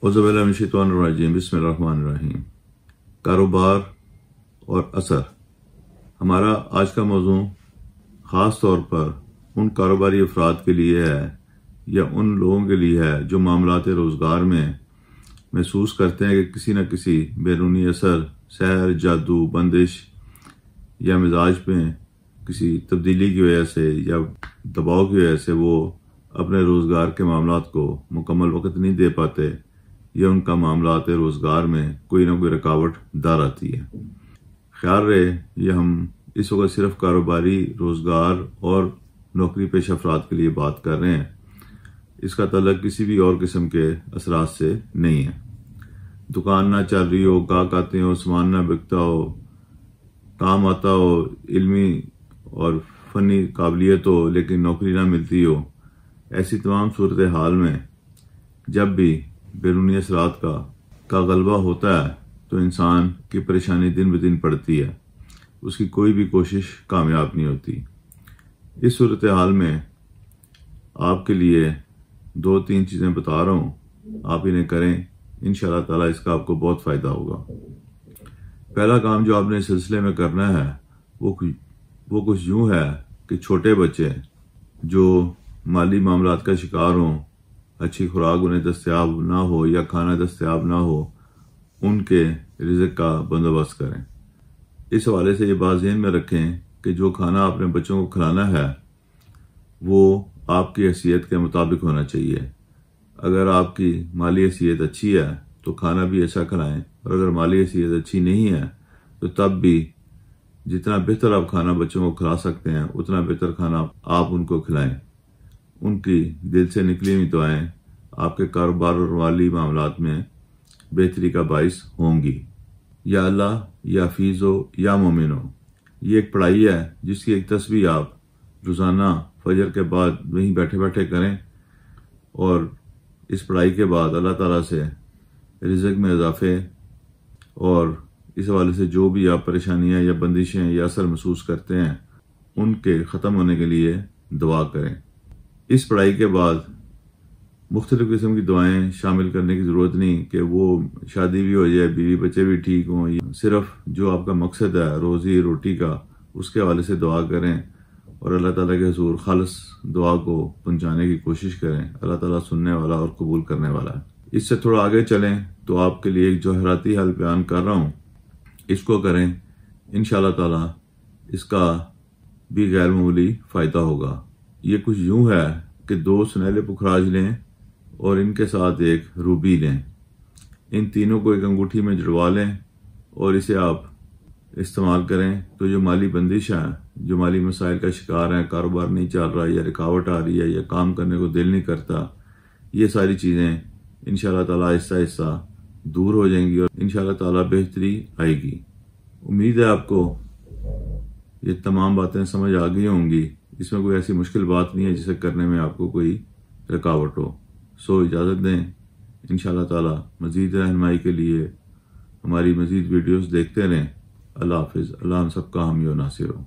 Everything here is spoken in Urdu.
اعوذ باللہ من الشیطان الرجیم، بسم اللہ الرحمن الرحیم۔ کاروبار اور اثر۔ ہمارا آج کا موضوع خاص طور پر ان کاروباری افراد کے لیے ہے یا ان لوگوں کے لیے ہے جو معاملات روزگار میں محسوس کرتے ہیں کہ کسی نہ کسی بیرونی اثر، سحر، جادو، بندش یا مزاج میں کسی تبدیلی کی وجہ سے یا دباؤ کی وجہ سے وہ اپنے روزگار کے معاملات کو مکمل وقت نہیں دے پاتے یا ان کا معاملات روزگار میں کوئی نہ کوئی رکاوٹ دار آتی ہے۔ خیال رہے یہ ہم اس وقت صرف کاروباری روزگار اور نوکری پیشہ افراد کے لیے بات کر رہے ہیں، اس کا تعلق کسی بھی اور قسم کے اثرات سے نہیں ہے۔ دکان نہ چل رہی ہو، گاہک آتے ہو، سامان نہ بکتا ہو، کام آتا ہو، علمی اور فنی قابلیت ہو لیکن نوکری نہ ملتی ہو، ایسی تمام صورتحال میں جب بھی بیرونی اثرات کا غلبہ ہوتا ہے تو انسان کی پریشانی دن بدن بڑھتی ہے، اس کی کوئی بھی کوشش کامیاب نہیں ہوتی۔ اس صورتحال میں آپ کے لیے 2-3 چیزیں بتا رہا ہوں، آپ انہیں کریں، انشاءاللہ تعالی اس کا آپ کو بہت فائدہ ہوگا۔ پہلا کام جو آپ نے اس سلسلے میں کرنا ہے وہ کچھ یوں ہے کہ چھوٹے بچے جو مالی معاملات کا شکار ہوں، اچھی خوراک انہیں دستیاب نہ ہو یا کھانا دستیاب نہ ہو، ان کے رزق کا بندوبست کریں۔ اس حوالے سے یہ بات ذہن میں رکھیں کہ جو کھانا اپنے بچوں کو کھلانا ہے وہ آپ کی حیثیت کے مطابق ہونا چاہیے۔ اگر آپ کی مالی حیثیت اچھی ہے تو کھانا بھی ایسا کھلائیں، اور اگر مالی حیثیت اچھی نہیں ہے تو تب بھی جتنا بہتر آپ کھانا بچوں کو کھلا سکتے ہیں اتنا بہتر کھانا آپ ان کو کھلائیں۔ ان کی دل سے نکلی ہوئی دعائیں آپ کے کاروبار اور مالی معاملات میں بہتری کا باعث ہوں گی۔ یا اللہ، یا حفیظ ہو یا مومن ہو، یہ ایک پڑھائی ہے جس کی ایک تسبیح آپ روزانہ فجر کے بعد وہیں بیٹھے بیٹھے کریں، اور اس پڑھائی کے بعد اللہ تعالیٰ سے رزق میں اضافے اور اس حوالے سے جو بھی آپ پریشانیاں یا بندشیں یا اثر محسوس کرتے ہیں ان کے ختم ہونے کے لیے دعا کریں۔ اس پڑھائی کے بعد مختلف قسم کی دعائیں شامل کرنے کی ضرورت نہیں کہ وہ شادی بھی ہو جائے، بیوی بچے بھی ٹھیک ہوں، صرف جو آپ کا مقصد ہے روزی روٹی کا اس کے حوالے سے دعا کریں اور اللہ تعالیٰ کے حضور خالص دعا کو پہنچانے کی کوشش کریں۔ اللہ تعالیٰ سننے والا اور قبول کرنے والا ہے۔ اس سے تھوڑا آگے چلیں تو آپ کے لیے ایک جوہراتی حل بیان کر رہا ہوں، اس کو کریں، انشاءاللہ تعالیٰ اس کا بھی غیر معمولی فائدہ ہوگا۔ یہ کچھ یوں ہے کہ 2 سنہرے پکھراج لیں اور ان کے ساتھ ایک روبی لیں، ان تینوں کو ایک انگوٹھی میں جڑوا لیں اور اسے آپ استعمال کریں تو جو مالی بندش ہیں، جو مالی مسائل کا شکار ہیں، کاروبار نہیں چل رہا یا رکاوٹ آ رہی ہے یا کام کرنے کو دل نہیں کرتا، یہ ساری چیزیں انشاءاللہ تعالیٰ آہستہ آہستہ دور ہو جائیں گی اور انشاءاللہ تعالیٰ بہتری آئے گی۔ امید ہے آپ کو یہ تمام باتیں سمجھ آ گئی ہوں گی، اس میں کوئی ایسی مشکل بات نہیں ہے جسے کرنے میں آپ کو کوئی رکاوٹ ہو۔ اجازت دیں، انشاءاللہ تعالیٰ مزید رہنمائی کے لیے ہماری مزید ویڈیوز دیکھتے رہیں۔ اللہ حافظ، اللہ ہم سب کا حامی و ناصر ہو۔